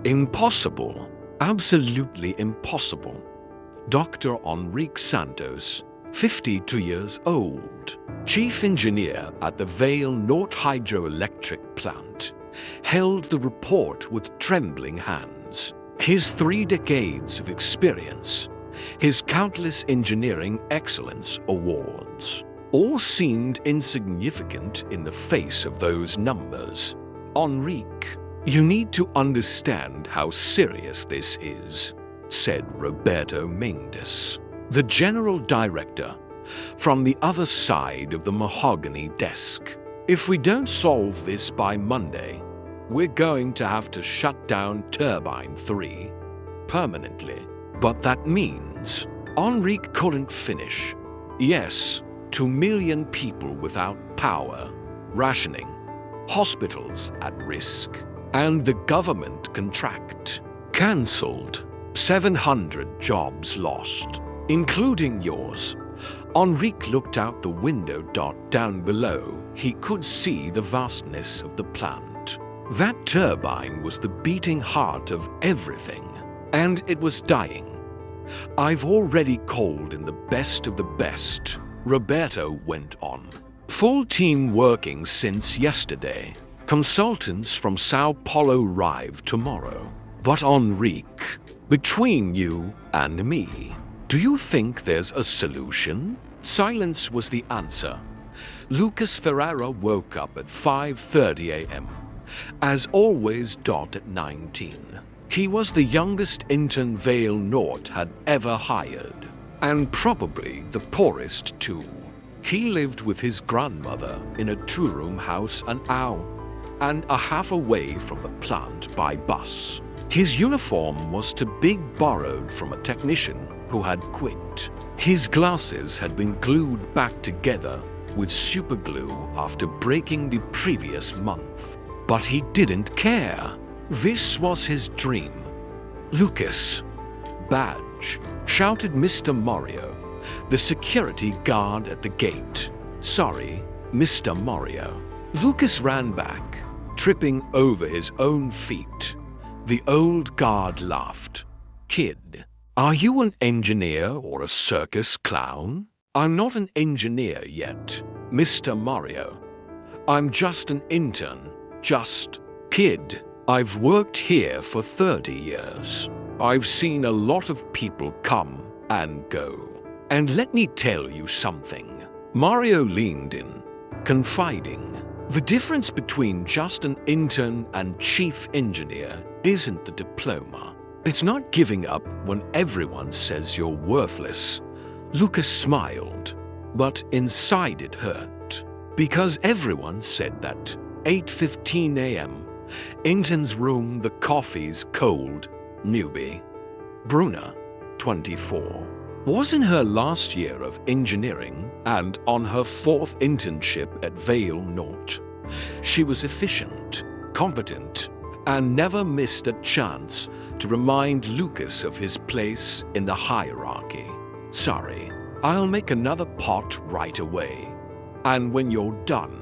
Impossible. Absolutely impossible. Dr. Enrique Santos, 52 years old, chief engineer at the Vale North Hydroelectric Plant, held the report with trembling hands. His 3 decades of experience, his countless engineering excellence awards, all seemed insignificant in the face of those numbers. Enrique, you need to understand how serious this is, said Roberto Mendes, the general director, from the other side of the mahogany desk. If we don't solve this by Monday, we're going to have to shut down Turbine 3 permanently. But that means Enrique couldn't finish. Yes, 2 million people without power, rationing, hospitals at risk, and the government contract cancelled. 700 jobs lost, including yours. Enrique looked out the window. Down below, he could see the vastness of the plant. That turbine was the beating heart of everything, and it was dying. I've already called in the best of the best, Roberto went on. Full team working since yesterday. Consultants from Sao Paulo arrive tomorrow. But Enrique, between you and me, do you think there's a solution? Silence was the answer. Lucas Ferreira woke up at 5:30 a.m. As always, at 19. He was the youngest intern Vale North had ever hired, and probably the poorest too. He lived with his grandmother in a 2-room house an hour and a half away from the plant by bus. His uniform was too big, borrowed from a technician who had quit. His glasses had been glued back together with superglue after breaking the previous month. But he didn't care. This was his dream. Lucas, badge, shouted Mr. Mario, the security guard at the gate. Sorry, Mr. Mario. Lucas ran back, tripping over his own feet. The old guard laughed. Kid, are you an engineer or a circus clown? I'm not an engineer yet, Mr. Mario. I'm just an intern. Kid, I've worked here for 30 years. I've seen a lot of people come and go. And let me tell you something. Mario leaned in, confiding. The difference between just an intern and chief engineer isn't the diploma. It's not giving up when everyone says you're worthless. Lucas smiled, but inside it hurt. Because everyone said that. 8:15 a.m. Intern's room, the coffee's cold. Newbie. Bruna, 24. Was in her last year of engineering and on her 4th internship at Vale North. She was efficient, competent, and never missed a chance to remind Lucas of his place in the hierarchy. Sorry, I'll make another pot right away. And when you're done,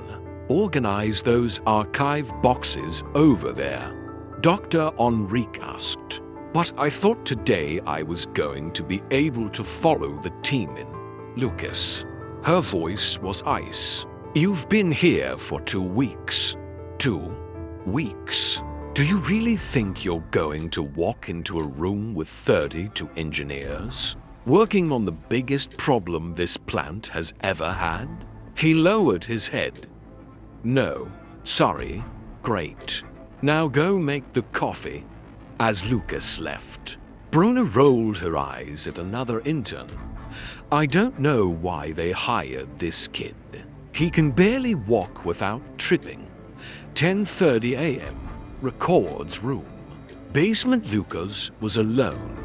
organize those archive boxes over there. Dr. Enrique asked. But I thought today I was going to be able to follow the team in. Lucas. Her voice was ice. You've been here for 2 weeks. 2 weeks? Do you really think you're going to walk into a room with 32 engineers, working on the biggest problem this plant has ever had? He lowered his head. No, sorry, great. Now go make the coffee. As Lucas left, Bruna rolled her eyes at another intern. I don't know why they hired this kid. He can barely walk without tripping. 10:30 a.m. Records room. Basement Lucas was alone.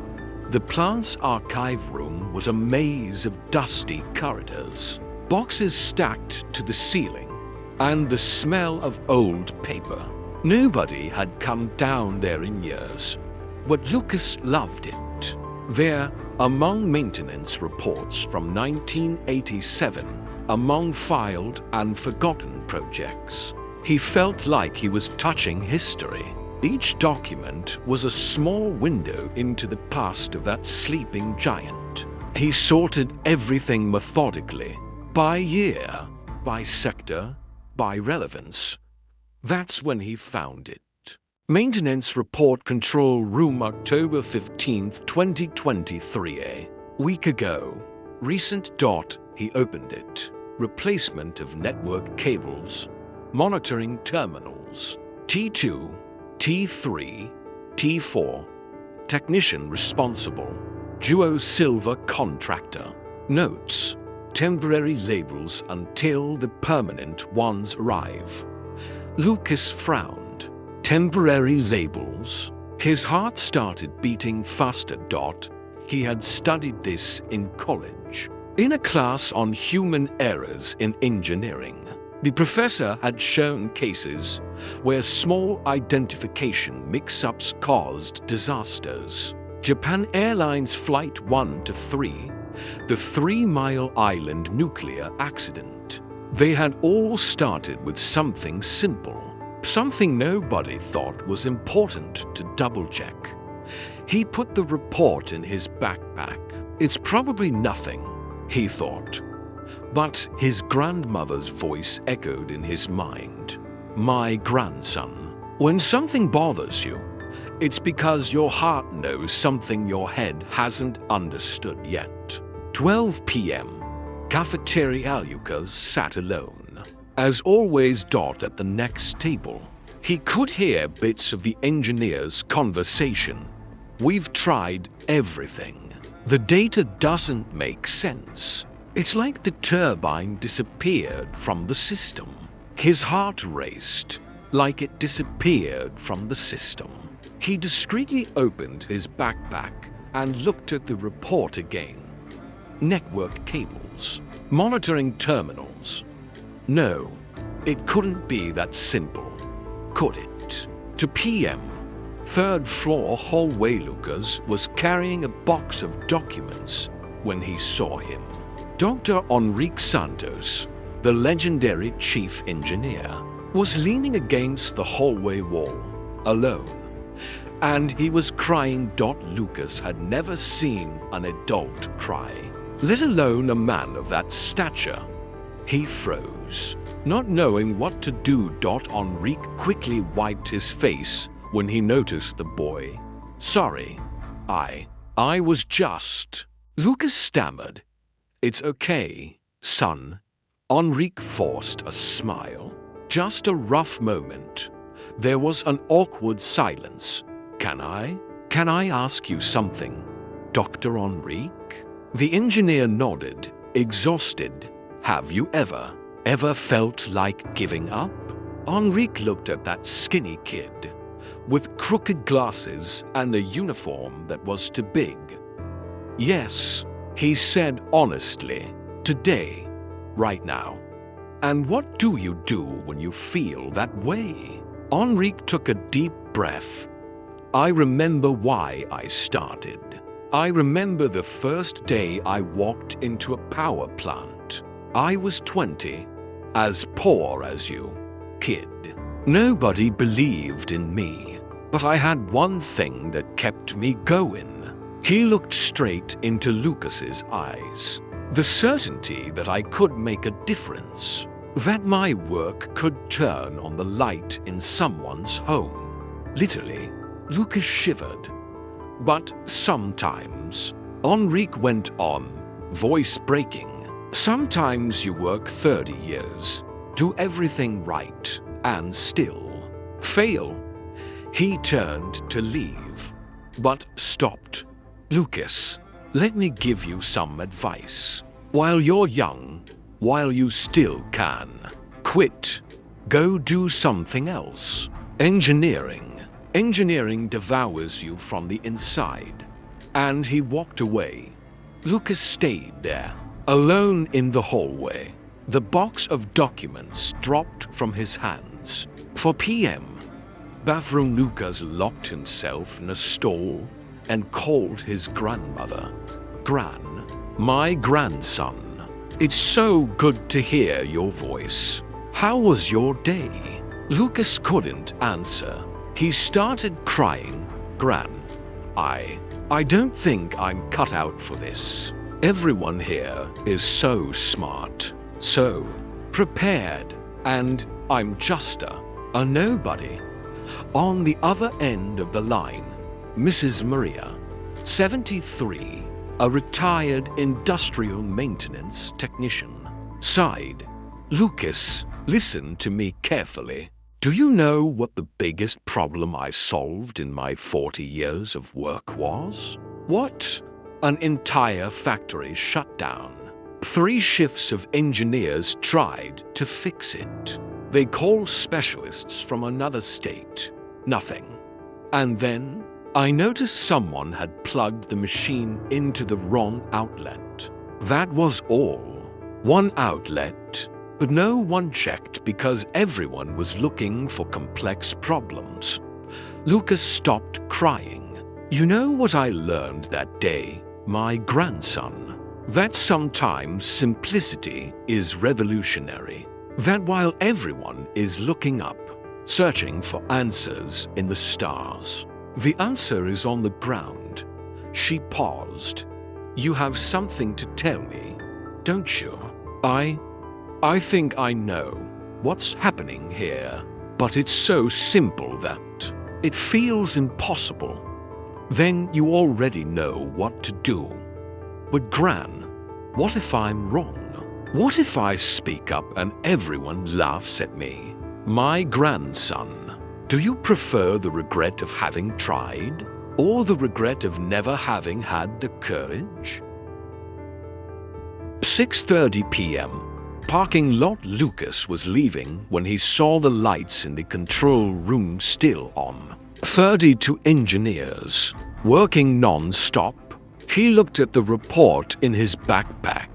The plant's archive room was a maze of dusty corridors, boxes stacked to the ceiling, and the smell of old paper. Nobody had come down there in years, but Lucas loved it. There, among maintenance reports from 1987, among filed and forgotten projects, he felt like he was touching history. Each document was a small window into the past of that sleeping giant. He sorted everything methodically, by year, by sector, by relevance. That's when he found it. Maintenance Report Control Room, October 15th, 2023. A week ago. Recent. He opened it. Replacement of network cables. Monitoring terminals. T2, T3, T4. Technician responsible. Duo Silver contractor. Notes. Temporary labels until the permanent ones arrive. Lucas frowned. Temporary labels? His heart started beating faster. He had studied this in college. In a class on human errors in engineering. The professor had shown cases where small identification mix-ups caused disasters. Japan Airlines Flight 1 to 3, the 3 Mile Island nuclear accident. They had all started with something simple. Something nobody thought was important to double-check. He put the report in his backpack. It's probably nothing, he thought. But his grandmother's voice echoed in his mind. My grandson. When something bothers you, it's because your heart knows something your head hasn't understood yet. 12 p.m. Cafeteria. Lucas sat alone. As always. At the next table, he could hear bits of the engineer's conversation. We've tried everything. The data doesn't make sense. It's like the turbine disappeared from the system. His heart raced, like it disappeared from the system. He discreetly opened his backpack and looked at the report again. Network cables. Monitoring terminals. No, it couldn't be that simple, could it? 2 p.m. 3rd floor hallway. Lucas was carrying a box of documents when he saw him. Dr. Enrique Santos, the legendary chief engineer, was leaning against the hallway wall, alone. And he was crying. Lucas had never seen an adult cry, let alone a man of that stature. He froze, not knowing what to do. Enrique quickly wiped his face when he noticed the boy. Sorry, I was just... Lucas stammered. It's okay, son. Enrique forced a smile. Just a rough moment. There was an awkward silence. Can I ask you something, Dr. Enrique? The engineer nodded, exhausted. Have you ever felt like giving up? Enrique looked at that skinny kid, with crooked glasses and a uniform that was too big. Yes, he said honestly, today, right now. And what do you do when you feel that way? Enrique took a deep breath. I remember why I started. I remember the first day I walked into a power plant. I was 20, as poor as you, kid. Nobody believed in me, but I had one thing that kept me going. He looked straight into Lucas's eyes. The certainty that I could make a difference, that my work could turn on the light in someone's home. Literally, Lucas shivered. But sometimes, Enrique went on, voice breaking. Sometimes you work 30 years, do everything right, and still fail. He turned to leave, but stopped. Lucas, let me give you some advice. While you're young, while you still can, quit. Go do something else. Engineering devours you from the inside. And he walked away. Lucas stayed there, alone in the hallway. The box of documents dropped from his hands. 4 p.m. Bathroom. Lucas locked himself in a stall and called his grandmother. My grandson. It's so good to hear your voice. How was your day? Lucas couldn't answer. He started crying. Gran, I don't think I'm cut out for this. Everyone here is so smart, so prepared, and I'm just a nobody. On the other end of the line, Mrs. Maria, 73, a retired industrial maintenance technician, sighed. Lucas, listen to me carefully. Do you know what the biggest problem I solved in my 40 years of work was? What? An entire factory shut down. 3 shifts of engineers tried to fix it. They called specialists from another state. Nothing. And then I noticed someone had plugged the machine into the wrong outlet. That was all. One outlet, but no one checked because everyone was looking for complex problems. Lucas stopped crying. You know what I learned that day, my grandson? That sometimes simplicity is revolutionary. That while everyone is looking up, searching for answers in the stars, the answer is on the ground. She paused. You have something to tell me, don't you? I think I know what's happening here, but it's so simple that it feels impossible. Then you already know what to do. But Gran, what if I'm wrong? What if I speak up and everyone laughs at me? My grandson, do you prefer the regret of having tried, or the regret of never having had the courage? 6:30 p.m. Parking lot. Lucas was leaving when he saw the lights in the control room still on. 32 engineers, working non-stop. He looked at the report in his backpack.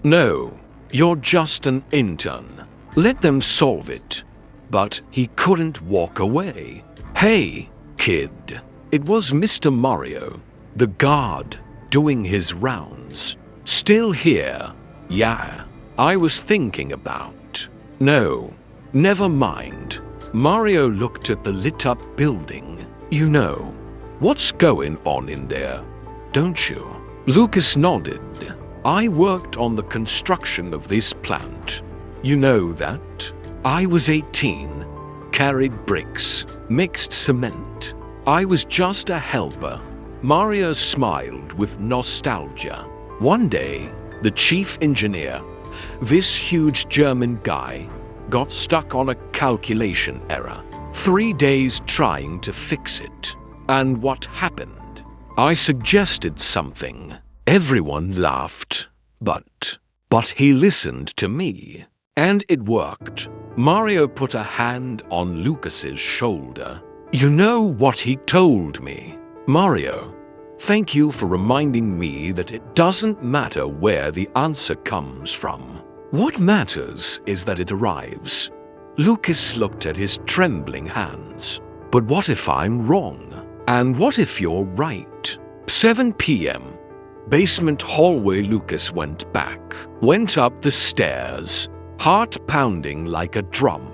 No, you're just an intern. Let them solve it. But he couldn't walk away. Hey, kid. It was Mr. Mario, the guard, doing his rounds. Still here? Yeah, I was thinking about. No, never mind. Mario looked at the lit-up building. You know, what's going on in there, don't you? Lucas nodded. I worked on the construction of this plant. You know that? I was 18, carried bricks, mixed cement. I was just a helper. Mario smiled with nostalgia. One day, the chief engineer, this huge German guy, got stuck on a calculation error. 3 days trying to fix it. And what happened? I suggested something. Everyone laughed. But he listened to me. And it worked. Mario put a hand on Lucas's shoulder. You know what he told me? Mario, thank you for reminding me that it doesn't matter where the answer comes from. What matters is that it arrives. Lucas looked at his trembling hands. But what if I'm wrong? And what if you're right? 7 p.m. Basement hallway. Lucas went back, went up the stairs, heart pounding like a drum.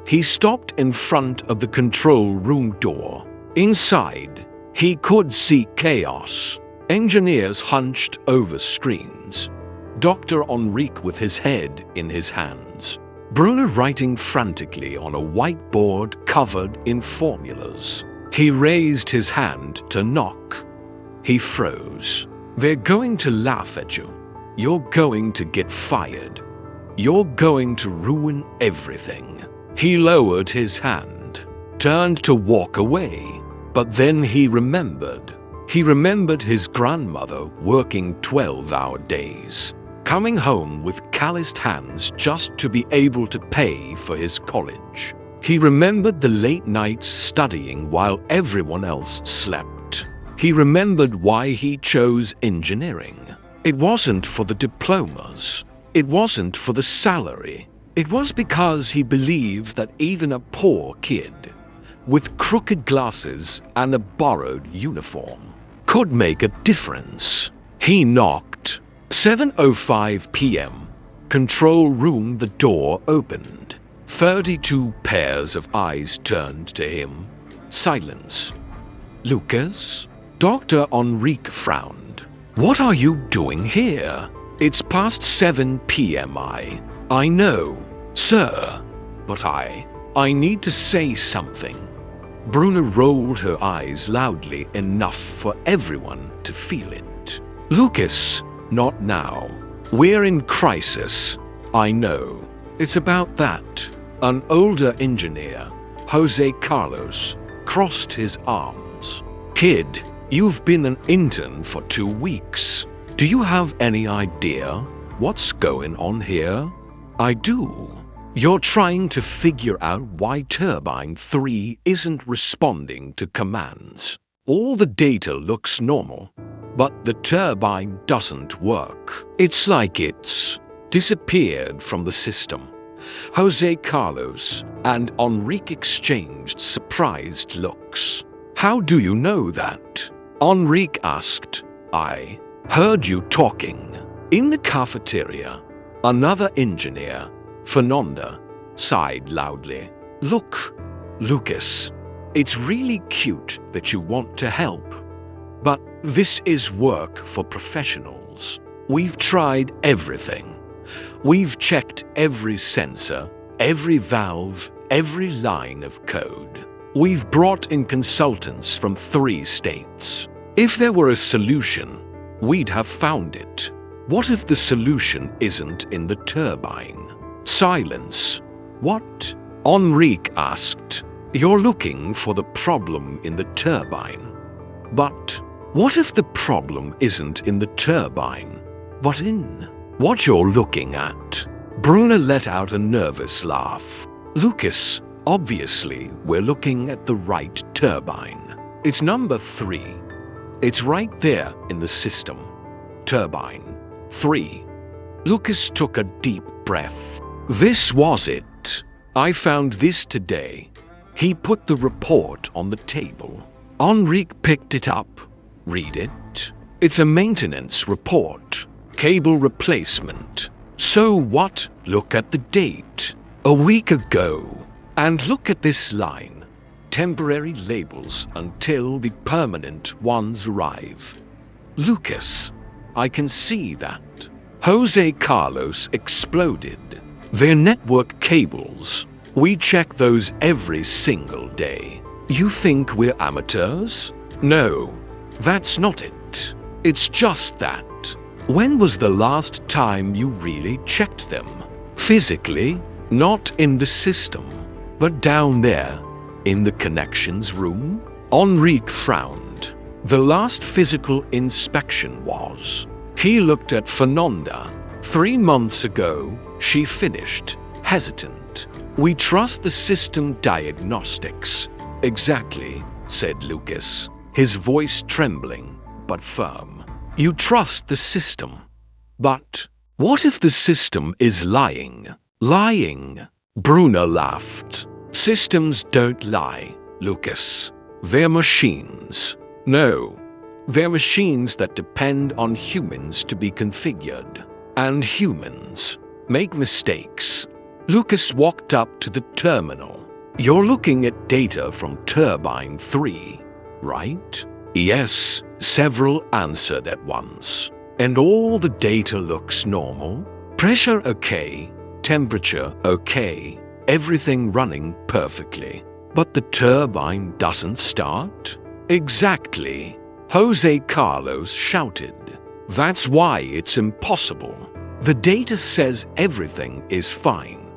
He stopped in front of the control room door. Inside, he could see chaos. Engineers hunched over screens. Dr. Enrique with his head in his hands. Bruno writing frantically on a whiteboard covered in formulas. He raised his hand to knock. He froze. They're going to laugh at you. You're going to get fired. You're going to ruin everything. He lowered his hand, turned to walk away, but then he remembered. He remembered his grandmother working 12-hour days, coming home with calloused hands just to be able to pay for his college. He remembered the late nights studying while everyone else slept. He remembered why he chose engineering. It wasn't for the diplomas. It wasn't for the salary. It was because he believed that even a poor kid, with crooked glasses and a borrowed uniform, could make a difference. He knocked. 7:05 p.m. Control room. The door opened. 32 pairs of eyes turned to him. Silence. Lucas? Dr. Enrique frowned. What are you doing here? It's past 7 p.m. I know, sir, but I need to say something. Bruna rolled her eyes loudly enough for everyone to feel it. Lucas, not now. We're in crisis. I know. It's about that. An older engineer, Jose Carlos, crossed his arms. Kid, you've been an intern for 2 weeks. Do you have any idea what's going on here? I do. You're trying to figure out why Turbine 3 isn't responding to commands. All the data looks normal, but the turbine doesn't work. It's like it's disappeared from the system. Jose Carlos and Enrique exchanged surprised looks. How do you know that? Enrique asked. I heard you talking. In the cafeteria, another engineer, Fernanda, sighed loudly. Look, Lucas, it's really cute that you want to help, but this is work for professionals. We've tried everything. We've checked every sensor, every valve, every line of code. We've brought in consultants from 3 states. If there were a solution, we'd have found it. What if the solution isn't in the turbine? Silence. What? Enrique asked. You're looking for the problem in the turbine. But what if the problem isn't in the turbine, but in what you're looking at? Bruna let out a nervous laugh. Lucas, obviously we're looking at the right turbine. It's number 3. It's right there in the system. Turbine 3. Lucas took a deep breath. This was it. I found this today. He put the report on the table. Enrique picked it up. Read it. It's a maintenance report. Cable replacement. So what? Look at the date. A week ago. And look at this line. Temporary labels until the permanent ones arrive. Lucas, I can see that. Jose Carlos exploded. They're network cables. We check those every single day. You think we're amateurs? No, that's not it. It's just that. When was the last time you really checked them? Physically, not in the system, but down there, in the connections room? Enrique frowned. The last physical inspection was. He looked at Fernanda. 3 months ago, she finished, hesitant. We trust the system diagnostics. Exactly, said Lucas, his voice trembling, but firm. You trust the system. But what if the system is lying? Lying? Bruna laughed. Systems don't lie, Lucas. They're machines. No, they're machines that depend on humans to be configured. And humans make mistakes. Lucas walked up to the terminal. You're looking at data from Turbine 3, right? Yes, several answered at once. And all the data looks normal? Pressure okay, temperature okay, everything running perfectly. But the turbine doesn't start? Exactly. Jose Carlos shouted. That's why it's impossible. The data says everything is fine,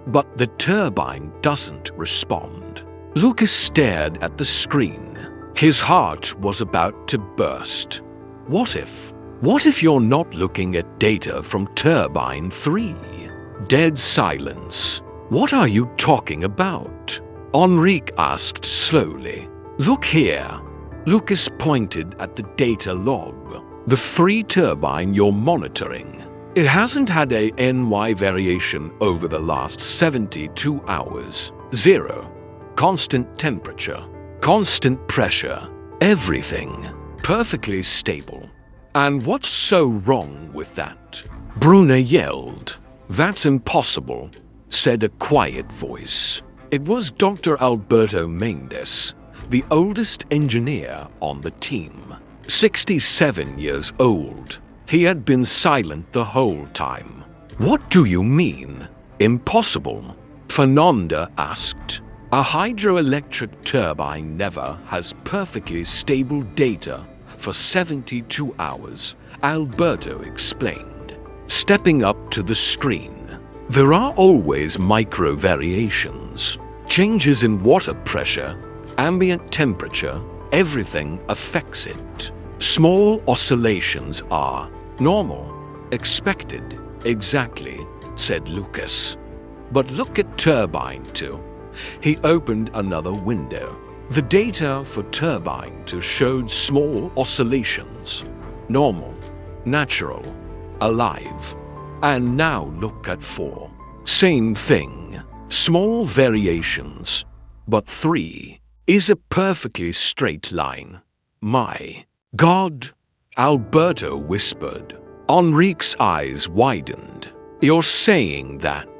but the turbine doesn't respond. Lucas stared at the screen. His heart was about to burst. What if you're not looking at data from Turbine 3? Dead silence. What are you talking about? Enrique asked slowly. Look here. Lucas pointed at the data log. The 3 turbine you're monitoring. It hasn't had a NY variation over the last 72 hours. 0. Constant temperature. Constant pressure. Everything. Perfectly stable. And what's so wrong with that? Bruna yelled. That's impossible, said a quiet voice. It was Dr. Alberto Mendes, the oldest engineer on the team. 67 years old. He had been silent the whole time. "What do you mean? Impossible?" Fernanda asked. "A hydroelectric turbine never has perfectly stable data for 72 hours, Alberto explained, stepping up to the screen. "There are always micro variations. Changes in water pressure, ambient temperature, everything affects it. Small oscillations are normal, expected, exactly," said Lucas. "But look at Turbine 2. He opened another window. The data for Turbine 2 showed small oscillations. Normal, natural, alive. And now look at 4. Same thing. Small variations. But 3 is a perfectly straight line. My God," Alberto whispered. Enrique's eyes widened. "You're saying that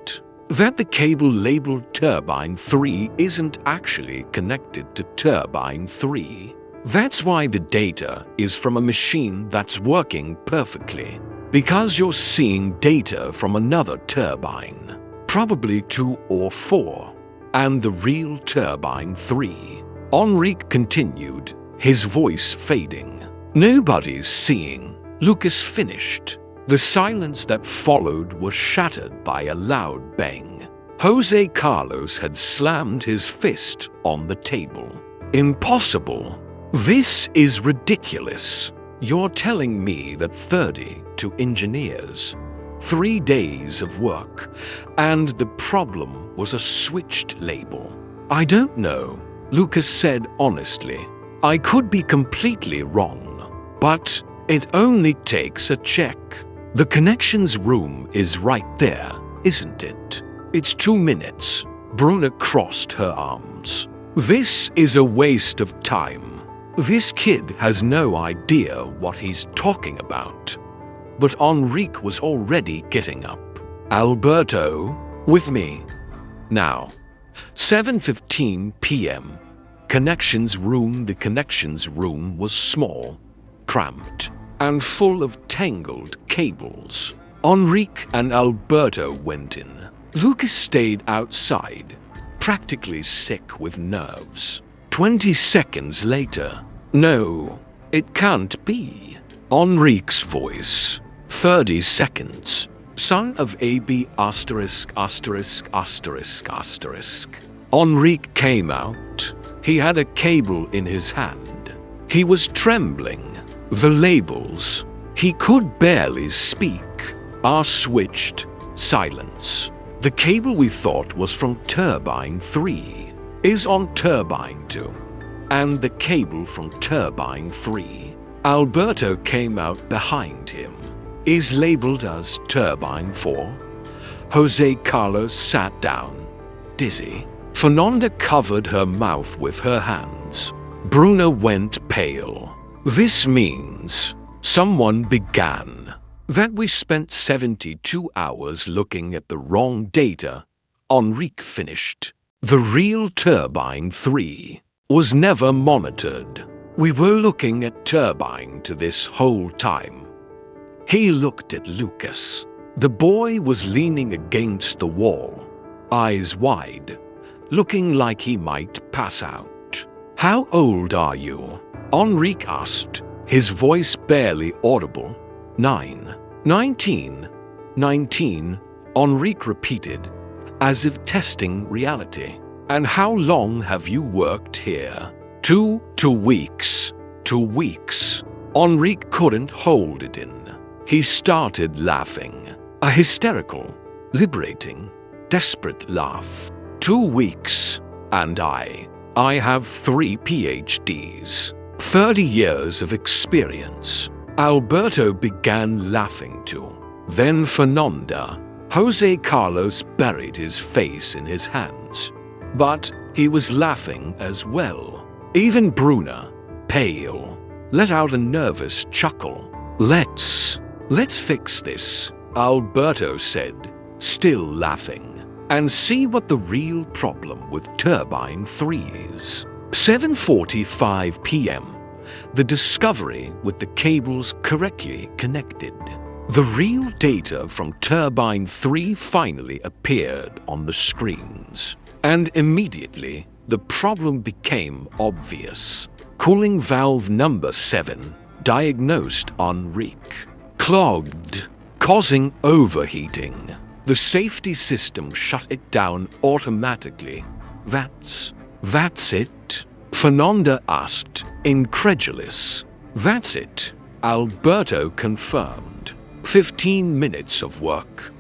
the cable labeled Turbine 3 isn't actually connected to Turbine 3. That's why the data is from a machine that's working perfectly. Because you're seeing data from another turbine, probably 2 or 4, and the real Turbine 3. Enrique continued, his voice fading. "Nobody's seeing," Lucas finished. The silence that followed was shattered by a loud bang. Jose Carlos had slammed his fist on the table. "Impossible. This is ridiculous. You're telling me that 32 engineers, 3 days of work, and the problem was a switched label?" "I don't know," Lucas said honestly. "I could be completely wrong, but it only takes a check. The connections room is right there, isn't it? It's 2 minutes." Bruna crossed her arms. "This is a waste of time. This kid has no idea what he's talking about." But Enrique was already getting up. "Alberto, with me. Now." 7:15 p.m. Connections room. The connections room was small, cramped, and full of tangled cables. Enrique and Alberto went in. Lucas stayed outside, practically sick with nerves. 20 seconds later, "No, it can't be." Enrique's voice. 30 seconds. "Son of AB asterisk asterisk asterisk asterisk." Enrique came out. He had a cable in his hand. He was trembling. The labels. He could barely speak. Are switched. Silence. "The cable we thought was from Turbine 3 is on Turbine 2. And the cable from Turbine 3, Alberto came out behind him, is labeled as Turbine 4. Jose Carlos sat down, dizzy. Fernanda covered her mouth with her hands. Bruna went pale. "This means," someone began, "that we spent 72 hours looking at the wrong data." Enrique finished. "The real Turbine 3 was never monitored. We were looking at Turbine 2 this whole time." He looked at Lucas. The boy was leaning against the wall, eyes wide, looking like he might pass out. "How old are you?" Enrique asked, his voice barely audible. 9. 19. 19, Enrique repeated, as if testing reality. "And how long have you worked here?" 2 weeks. 2 weeks. Enrique couldn't hold it in. He started laughing. A hysterical, liberating, desperate laugh. 2 weeks. "And I have 3 PhDs. 30 years of experience." Alberto began laughing too. Then Fernanda. Jose Carlos buried his face in his hands. But he was laughing as well. Even Bruna, pale, let out a nervous chuckle. Let's fix this," Alberto said, still laughing, "and see what the real problem with Turbine 3 is." 7:45 p.m. The discovery with the cables correctly connected. The real data from Turbine 3 finally appeared on the screens. And immediately, the problem became obvious. Cooling valve number 7, diagnosed on Reek, clogged, causing overheating. The safety system shut it down automatically. That's it? Fernanda asked, incredulous. That's it, Alberto confirmed. 15 minutes of work.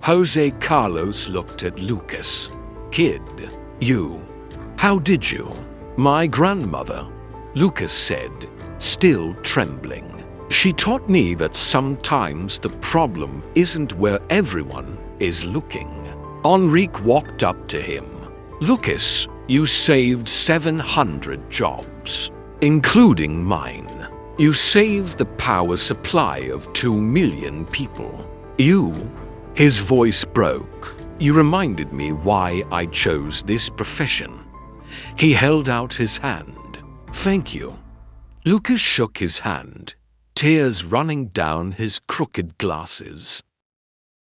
Jose Carlos looked at Lucas. Kid, how did you? My grandmother, Lucas said, still trembling. She taught me that sometimes the problem isn't where everyone is looking. Enrique walked up to him. Lucas, you saved 700 jobs, including mine. You saved the power supply of 2 million people. His voice broke. You reminded me why I chose this profession. He held out his hand. Thank you. Lucas shook his hand, tears running down his crooked glasses.